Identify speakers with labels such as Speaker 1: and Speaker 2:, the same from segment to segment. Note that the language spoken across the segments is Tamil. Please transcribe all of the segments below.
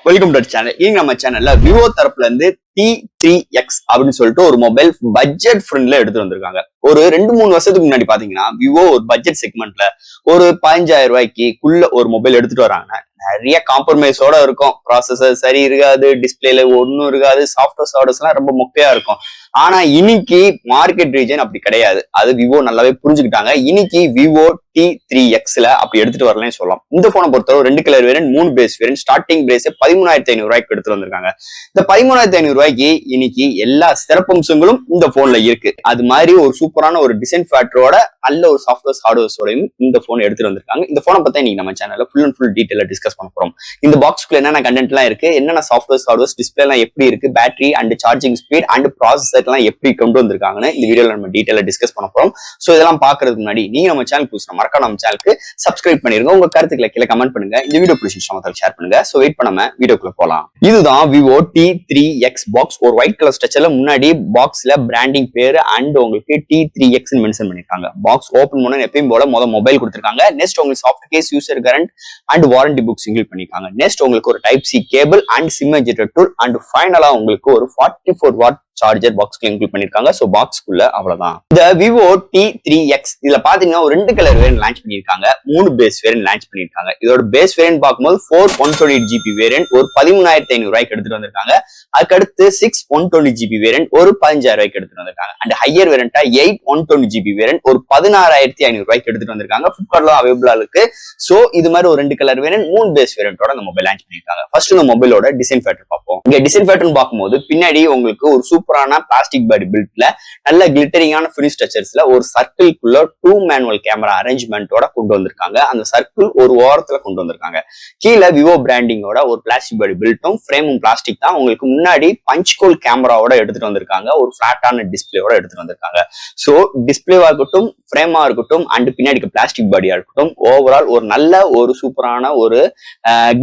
Speaker 1: Welcome to channel. இங்க நம்ம சேனல்ல விவோ தரப்புல இருந்து T3X அப்படின்னு சொல்லிட்டு ஒரு மொபைல் பட்ஜெட் ஃப்ரெண்ட்ல எடுத்து வந்திருக்காங்க. ஒரு 2-3 வருஷத்துக்கு முன்னாடி பாத்தீங்கன்னா விவோ ஒரு பட்ஜெட் செக்மெண்ட்ல ஒரு 15,000 ரூபாய்க்குள்ள ஒரு மொபைல் எடுத்துட்டு வராங்க. நிறைய காம்ப்ரமைஸோட இருக்கும். ப்ராசஸர் சரி இருக்காது, டிஸ்பிளேல ஒன்னும் இருக்காது, சாஃப்ட்வேர் ஆர்டர்ஸ் எல்லாம் ரொம்ப மொக்கையா இருக்கும். ஆனா இன்னைக்கு மார்க்கெட் ரீஜன் அப்படி கிடையாது. அது விவோ நல்லாவே புரிஞ்சுக்கிட்டாங்க. இன்னைக்கு விவோ T3Xல அப்படி எடுத்துட்டு வரலன்னு சொல்லலாம். இந்த போனை பொறுத்தவரை 2 colour variant, 3 base variant, starting price 13,500 ரூபாய்க்கு எடுத்துட்டு வந்திருக்காங்க. இந்த 13,500 ரூபாய்க்கு இன்னைக்கு எல்லா சிறப்பம்சங்களும் இந்த போன்ல இருக்கு. அது மாதிரி ஒரு சூப்பரான ஒரு டிசைன் ஃபேக்டரோட நல்ல ஒரு சாஃப்ட்வேர் ஹார்ட்வேர்ஸோடையும் இந்த போன் எடுத்துட்டு வந்திருக்காங்க. இந்த போனை பத்தி இன்னைக்கு நம்ம சேனல்ல ஃபுல் அண்ட் ஃபுல் டீடைலா டிஸ்கஸ் பண்ண போறோம். இந்த பாக்ஸ்க்குள்ள என்னென்ன கண்டென்ட் எல்லாம் இருக்கு, என்னென்ன சாஃப்ட்வேர் ஹார்ட்வேர்ஸ், டிஸ்பிளே எல்லாம் எப்படி இருக்கு, battery and charging speed and processor எல்லாம் எப்படி கொண்டு வந்திருக்காங்கன்னு இந்த வீடியோல நம்ம டீடைலா டிஸ்கஸ் பண்ண போறோம். சோ இதெல்லாம் பாக்குறதுக்கு முன்னாடி நீங்க நம்ம சேனல் புதுசா மறக்காம நம்ம சேனலுக்கு சப்ஸ்கிரைப் பண்ணிருங்க. உங்க கருத்துக்களை கீழே கமெண்ட் பண்ணுங்க. இந்த வீடியோ பிடிச்சிருந்தா ஷேர் பண்ணுங்க. சோ வெயிட் பண்ணாம வீடியோக்குள்ள போலாம். இதுதான் விவோ T3X பாக்ஸ். ஒரு ஒயிட் கலர் ஸ்ட்ரக்சர்ல முன்னாடி பாக்ஸ்ல பிராண்டிங் பேரு அண்ட் உங்களுக்கு T3X மென்ஷன் பண்ணிருக்காங்க. பாக்ஸ் ஓபன் பண்ண எப்பயும் போல மொபைல் கொடுத்திருக்காங்க. நெக்ஸ்ட் உங்களுக்கு soft case, user current and warranty books include பண்ணிருக்காங்க. நெக்ஸ்ட் உங்களுக்கு ஒரு type C cable and SIM ejector tool and ஃபைனலா உங்களுக்கு ஒரு 44 வாட் சார்ஜர் பாக்ஸ்க்கு இன்க்ளூட் பண்ணிருக்காங்க. சோ பாக்ஸ்க்குள்ள அவ்வளவுதான். இந்த விவோ T3X இதுல பாத்தீங்கன்னா ஒரு 2 கலர் வேரியன்ட் லான்ச் பண்ணிருக்காங்க, 3 பேஸ் வேரியன்ட் லான்ச் பண்ணிருக்காங்க. இதோட பேஸ் வேரியன்ட் பார்க்கும்போது 4 128GB வேரியன்ட் ஒரு 13,500 ரூபாய்க்கு எடுத்துட்டு வந்திருக்காங்க. அதுக்கடுத்து 6 120GB வேரியன்ட் ஒரு 15,000 ரூபாய்க்கு எடுத்துட்டு வந்திருக்காங்க. அண்ட் ஹையர் வேரியன்டா 8 120GB வேரியன்ட் ஒரு 16,500 ரூபாய்க்கு எடுத்துட்டு வந்திருக்காங்க. ஃபிளிப்கார்ட்ல அவைலபிளா இருக்கு. சோ இது மாதிரி ஒரு 2 கலர் வேரியன்ட், 3 பேஸ் வேரியன்டோட இந்த மொபைல் லான்ச் பண்ணிருக்காங்க. ஃபர்ஸ்ட் இந்த மொபைலோட டிசைன் ஃபேக்டர் பார்ப்போம். இங்க டிசைன் ஃபேக்டர் பார்க்கும்போது பின்னாடி உங்களுக்கு ஒரு சூப்பரான பிளாஸ்டிக் பாடி பில்ட்ல நல்ல கிளிட்டரிங்கான ஃபினிஷ் ஸ்ட்ரக்சர்ஸ்ல ஒரு சர்க்கிள்குள்ள 2 மேனுவல் கேமரா அரேஞ்ச்மெண்டோட கொண்டு வந்திருக்காங்க. அந்த சர்க்கிள் ஒரு ஓரத்துல கொண்டு வந்திருக்காங்க. கீழே விவோ பிராண்டிங்கோட ஒரு பிளாஸ்டிக் பாடி பில்ட்டும் ஃப்ரேமும் பிளாஸ்டிக் தான். உங்களுக்கு முன்னாடி பஞ்ச் கோல் கேமராவோட எடுத்துட்டு வந்திருக்காங்க. ஒரு பிளாட்டான டிஸ்பிளேயோட எடுத்துட்டு வந்திருக்காங்க. சோ டிஸ்பிளேவா இருக்கட்டும், ஃப்ரேமா இருக்கட்டும் அண்ட் பின்னாடி பிளாஸ்டிக் பாடியா இருக்கட்டும், ஓவரால் ஒரு நல்ல ஒரு சூப்பரான ஒரு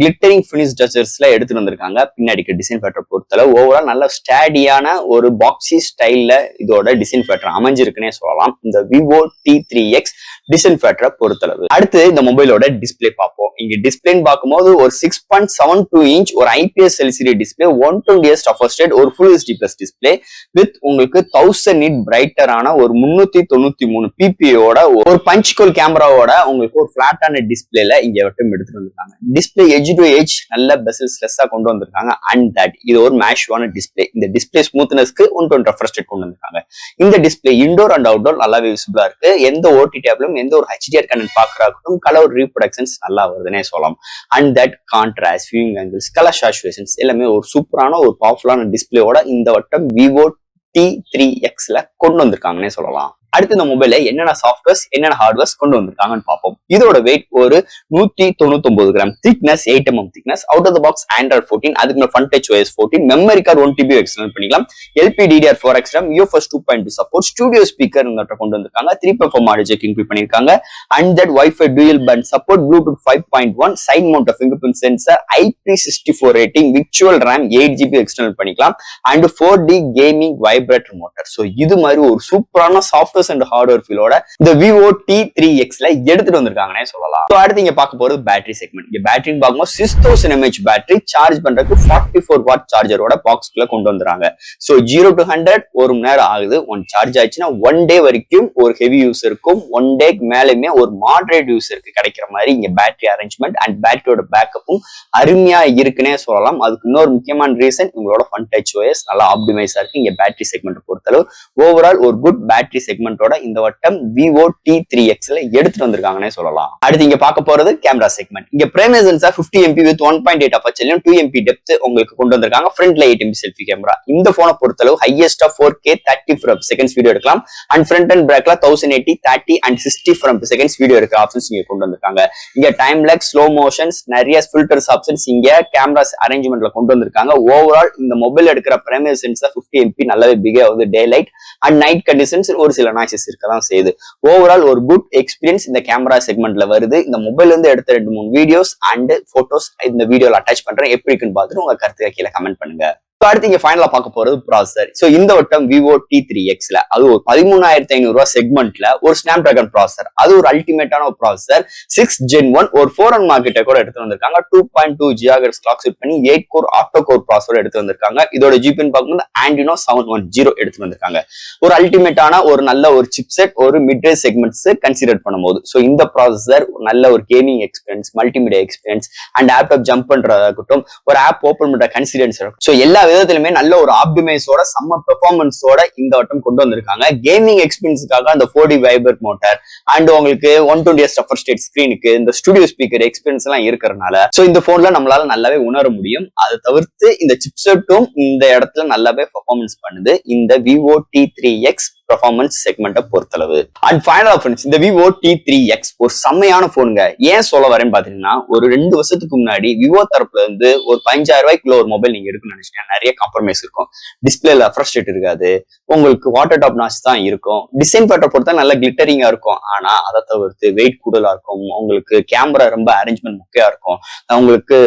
Speaker 1: கிளிட்டரிங் ஃபினிஷ் ஸ்ட்ரக்சர்ஸ்ல எடுத்துட்டு வந்திருக்காங்க. பின்னாடி டிசைன் ஃபேக்டர் பொறுத்தளவு ஓவரால் நல்ல ஸ்டாடியான ஒரு பாக்ஸி ஸ்டைல்ல இதோட டிசைன் ஃபேக்டர் அமைஞ்சிருக்குன்னே சொல்லலாம். இந்த விவோ T3X டிசைன் ஃபேக்டரை பொறுத்தளவு. அடுத்து இந்த மொபைலோட டிஸ்பிளே பார்ப்போம். இங்க டிஸ்பிளேன்னு பார்க்கும்போது ஒரு 6.72 இன்ச் ஒரு IPS LCD display, 120Hz refresh rate, ஒரு full HD plus display with உங்களுக்கு 1000 nit பிரைட்டரான ஒரு 393 PPA ஒரு பஞ்ச் கோல் கேமராவோட உங்களுக்கு ஒரு பிளாட்டான டிஸ்பிளேல இங்க வட்டம் எடுத்துட்டு வந்திருக்காங்க. டிஸ்பிளே எட்ஜ் டு எட்ஜ் நல்ல பெசல்ஸ் லெஸ்ஸா கொண்டு வந்திருக்காங்க. அண்ட் தட் இது ஒரு மேஷுவான டிஸ்பிளே. இந்த டிஸ்பிளே ஸ்மூத்னஸ்க்கு 120 ரெஃப்ரெஷ் ரேட் கொண்டு வந்திருக்காங்க. இந்த டிஸ்பிளே இன்டோர் அண்ட் அவுட்டோர் நல்லாவே விசிபிளா இருக்கு. எந்த OTT ஆப்லயும் எந்த ஒரு HDR கண்டென்ட் பாக்குறாக்கும் கலர் ரீப்ரொடக்ஷன்ஸ் நல்லா வருதுன்னே சொல்லலாம். And that contrast, viewing angles, colour saturations எல்லாமே ஒரு சூப்பரான ஒரு பவர்ஃபுல்லான டிஸ்பிளேயோட இந்த வட்டம் விவோ T3Xல கொண்டு வந்திருக்காங்கன்னே சொல்லலாம். அடுத்து இந்த மொபைல என்னென்ன சாஃப்ட்வேர்ஸ் என்னென்ன ஹார்ட்வேர்ஸ் கொண்டு வந்திருக்காங்கன்னு பார்ப்போம். இதோட வெயிட் ஒரு 199 gram, thickness 8mm thickness, out of the box Android 14, அதுக்கு front touch OS 14, memory card 1TB external பண்ணிக்கலாம், LPDDR4X RAM, UFS 2.2 support, studio speaker கொண்டு வந்திருக்காங்க, 3.4 ஆடியோ ஜெக் இன்க்ளூட் பண்ணிருக்காங்க, and that Wi-Fi dual band support, Bluetooth 5.1, side mount finger print sensor, IP64 rating, virtual RAM 8GB external பண்ணிக்கலாம், and 4D gaming vibrator motor. So இது மாதிரி ஒரு சூப்பரான சாஃப்ட்வேர் அண்ட் ஹார்ட்வேர் ஃபீலோட இந்த விவோ T3Xல எடுத்துட்டு வந்திருக்காங்கன்னே சொல்லலாம். சோ அடுத்து இங்க பார்க்க போறது பேட்டரி செக்மெண்ட். இங்க பேட்டரின்னு பார்க்கும்போது 6000 mAh பேட்டரி, சார்ஜ் பண்றதுக்கு 44 வாட் சார்ஜரோட பாக்ஸ்க்குள்ள கொண்டு வந்துறாங்க. சோ 0 to 100 ஒரு மணி நேரம் ஆகுது. ஒன் சார்ஜ் ஆச்சுன்னா 1 டே வரைக்கும் ஒரு ஹெவி யூஸருக்கும் 1 டேக்கு மேலுமே ஒரு மாடரேட் யூஸருக்கு கிடைக்கிற மாதிரி இங்க பேட்டரி அரேஞ்ச்மெண்ட் அண்ட் பேட்டரியோட பேக்கப்பும் அருமையா இருக்குன்னே சொல்லலாம். அதுக்கு இன்னொரு முக்கியமான ரீசன் உங்களோட ஃப்ரண்ட் டச் OS நல்லா ஆப்டிமைஸா இருக்கு. இங்க பேட்டரி செக்மெண்ட் பொறுத்தளவு ஓவரால் ஒரு குட் பேட்டரி செக்மெண்ட் இந்த வட்டம் விவோ T3Xல எடுத்துட்டு வந்திருக்காங்கன்னே சொல்லலாம். அடுத்து இங்க பார்க்க போறது கேமரா செக்மெண்ட். இங்க primary sensor 50MP with 1.8 அபர்ச்சர்லயும் 2MP depth உங்களுக்கு கொண்டு வந்திருக்காங்க. ஃப்ரண்ட்ல 8MP செல்ஃபி கேமரா. இந்த போனை பொறுத்தளவு ஹையஸ்டா 4K 30 frames வீடியோ எடுக்கலாம். அண்ட் ஃப்ரண்ட் அண்ட் பேக்ல 1080 30 அண்ட் 60 frames வீடியோ எடுக்கிற ஆப்ஷன்ஸ் இங்க கொண்டு வந்திருக்காங்க. இங்க டைம் லேக், ஸ்லோ மோஷன்ஸ், நிறைய ஃபில்டர்ஸ் ஆப்ஷன்ஸ் இங்க கேமராஸ் அரேஞ்ச்மெண்ட்ல கொண்டு வந்திருக்காங்க. ஓவரால் இந்த மொபைல் எடுக்கிற பிரைமரி சென்சார் 50MP நல்லாவே பிக் ஆகுது. டே லைட் அண்ட் நைட் கண்டிஷன்ஸ் ஒரு சில நாய்ஸஸ் இருக்கதான் செய்யுது. ஓவரால் ஒரு குட் எக்ஸ்பீரியன்ஸ் இந்த கேமரா செக்மெண்ட்ல வருது. இந்த மொபைல் இருந்து எடுத்த 2-3 வீடியோஸ் அண்ட் போட்டோஸ் இந்த வீடியோல அட்டாச் பண்றேன். எப்படி இருக்குன்னு பார்த்துட்டு உங்க கருத்துக்களை கீழே கமெண்ட் பண்ணுங்க. அடுத்து இங்க ஃபைனலா பார்க்க போறது ப்ராசஸர். சோ இந்த வட்டம் விவோ T3Xல அது ஒரு 13,500 ரூபாய் செக்மெண்ட்ல ஒரு ஸ்னாப் டிராகன் ப்ராசஸர். அது ஒரு அல்டிமேட்டான ஒரு ப்ராசஸர். 6 Gen 1 ஒரு 4 மார்க்கெட்டை கூட எடுத்து வந்திருக்காங்க. 2.2 GHz கிளாக் செட் பண்ணி 8 கோர் ஆக்டோ கோர் ப்ராசஸர் எடுத்து வந்திருக்காங்க. இதோட ஜிபின்னு பார்க்கும்போது Adreno 710 எடுத்து வந்திருக்காங்க. ஒரு அல்டிமேட்டான ஒரு நல்ல ஒரு சிப்செட் ஒரு மிட் ரேஞ்ச் செக்மெண்ட்ஸ் கன்சிடர் பண்ணும்போது சோ இந்த ப்ராசஸர் நல்ல ஒரு gaming experience, multimedia experience and app to app jump பண்றதாகட்டும், ஒரு ஆப் ஓபன் பண்ற கன்சிடென்ஸ் இருக்கும். சோ எல்லா விதத்திலுமே நல்ல ஒரு ஆப்டிமைஸோட செம்ம பெர்ஃபார்மன்ஸோட இந்த வட்டம் கொண்டு வந்திருக்காங்க. கேமிங் எக்ஸ்பீரியன்ஸுக்காக அந்த 4D வைப்ரேட் மோட்டார் அண்ட் உங்களுக்கு 120Hz டஃபர் ஸ்டேட் ஸ்கிரீனுக்கு இந்த ஸ்டுடியோ ஸ்பீக்கர் எக்ஸ்பீரியன்ஸ் எல்லாம் இருக்கிறதுனால சோ இந்த போன்ல நம்மளால நல்லாவே உணர முடியும். அதை தவிர்த்து இந்த சிப்செட்டும் இந்த இடத்துல நல்லாவே பெர்ஃபார்மன்ஸ் பண்ணுது இந்த விவோ T3X பெர்ஃபார்மன்ஸ் செக்மெண்ட்டை பொறுத்தளவு. அண்ட் ஃபைனலா ஃப்ரெண்ட்ஸ், இந்த விவோ T3X ஒரு செம்மையான போனுங்க. ஏன் சொல்ல வரேன்னு பாத்தீங்கன்னா, ஒரு 2 வருஷத்துக்கு முன்னாடி விவோ தரப்புல இருந்து ஒரு 15,000 ரூபாய்க்குள்ள ஒரு மொபைல் நீங்க எடுக்கணும்னு நினைச்சீங்கன்னா நிறைய காம்ப்ரமைஸ் இருக்கும். டிஸ்பிளேல ரெஃப்ரெஷ் ரேட் இருக்காது, உங்களுக்கு வாட்டர் டாப் நாச் தான் இருக்கும், டிசைன் பேட்டர் பொறுத்தா நல்ல கிளிட்டரிங்கா இருக்கும். ஆனா அதை தவிர்த்து வெயிட் கூடுதலா இருக்கும், உங்களுக்கு கேமரா ரொம்ப அரேஞ்ச்மெண்ட் முக்கியா இருக்கும், உங்களுக்கு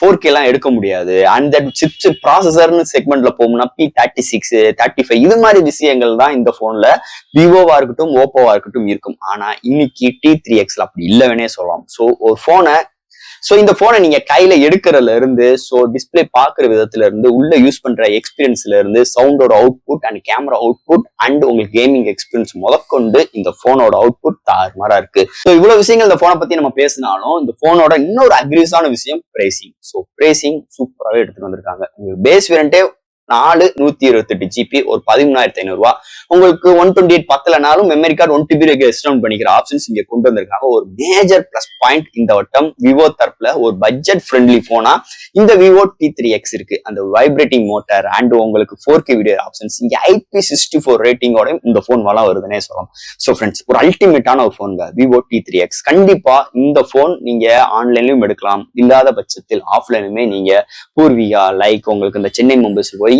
Speaker 1: 4K எல்லாம் எடுக்க முடியாது. அந்த சிப்ஸ் ப்ராசஸர்னு செக்மெண்ட்ல போகும்னா P36, 35 இது மாதிரி விஷயங்கள் தான் இந்த போன்ல விவோவா இருக்கட்டும் ஓப்போவா இருக்கட்டும் இருக்கும். ஆனா இன்னைக்கு T3Xல அப்படி இல்லைன்னே சொல்லலாம். சோ ஒரு போனை இந்த போனை நீங்க கையில எடுக்கிறதுல இருந்து டிஸ்பிளே பாக்குற விதத்துல இருந்து உள்ள யூஸ் பண்ற எக்ஸ்பீரியன்ஸ்ல இருந்து சவுண்டோட output and camera output and உங்களுக்கு கேமிங் எக்ஸ்பீரியன்ஸ் முதற்கொண்டு இந்த போனோட அவுட்புட் தாறுமாறா இருக்கு. இவ்வளவு விஷயங்கள் இந்த போனை பத்தி நம்ம பேசினாலும் இந்த போனோட இன்னொரு அக்ரிஸான விஷயம் பிரைசிங். பிரைசிங் சூப்பராகவே எடுத்துட்டு வந்திருக்காங்க. உங்களுக்கு பேஸ் வேரியண்டே 128 GB ஒரு 13,500 ரூபாய். உங்களுக்கு 128 பத்தலனாலும் மெமரி கார்டு 1 TB எக்ஸ்டெண்ட் பண்ணிக்கிற ஆப்ஷன்ஸ் இங்க கொண்டு வந்திருக்காங்க. ஒரு மேஜர் பிளஸ் பாயிண்ட் இந்த வட்டம் விவோ தரப்புல ஒரு பட்ஜெட் ஃப்ரெண்ட்லி போனா இந்த விவோ T3X இருக்கு. அந்த வைப்ரேட்டிங் மோட்டார் அண்ட் உங்களுக்கு 4K வீடியோ ஆப்ஷன்ஸ் இங்க IP64 ரேட்டிங்கோட இந்த போன் வளம் வருதுன்னே சொல்லலாம். சோ ஃப்ரெண்ட்ஸ், ஒரு அல்டிமேட்டான ஒரு போன் விவோ T3X. கண்டிப்பா இந்த போன் நீங்க ஆன்லைன்லயும் எடுக்கலாம், இல்லாத பட்சத்தில் ஆஃப்லைனுமே நீங்க பூர்விகா லைக் உங்களுக்கு இந்த சென்னை மும்பைஸ் போய்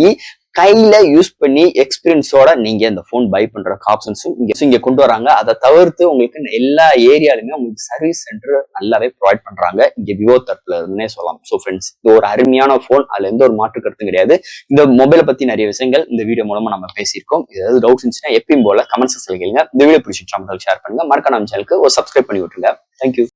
Speaker 1: கையில யூஸ் பண்ணி எக்ஸ்பீரியன்ஸோட நீங்க இந்த போன் பை பண்ற ஆப்ஷன்ஸும் இங்க கொண்டு வராங்க. அதை தவிர்த்து உங்களுக்கு எல்லா ஏரியாலுமே உங்களுக்கு சர்வீஸ் சென்டர் நல்லாவே ப்ரொவைட் பண்றாங்க இங்க விவோ தரப்புல இருந்தே சொல்லலாம். சோ ஃப்ரெண்ட்ஸ், இது ஒரு அருமையான போன், அதுல எந்த ஒரு மாற்று கருத்தும் கிடையாது. இந்த மொபைலை பத்தி நிறைய விஷயங்கள் இந்த வீடியோ மூலமா நம்ம பேசியிருக்கோம். ஏதாவது டவுட்ஸ் இருந்துச்சுன்னா எப்பயும் போல கமெண்ட் செக்ஷன்ல கேளுங்க. இந்த வீடியோ பிடிச்சிட்டு ஷேர் பண்ணுங்க. மறக்காம நம்ம சேனலுக்கு ஒரு சப்ஸ்கிரைப் பண்ணி விட்டுருங்க. தேங்க்யூ.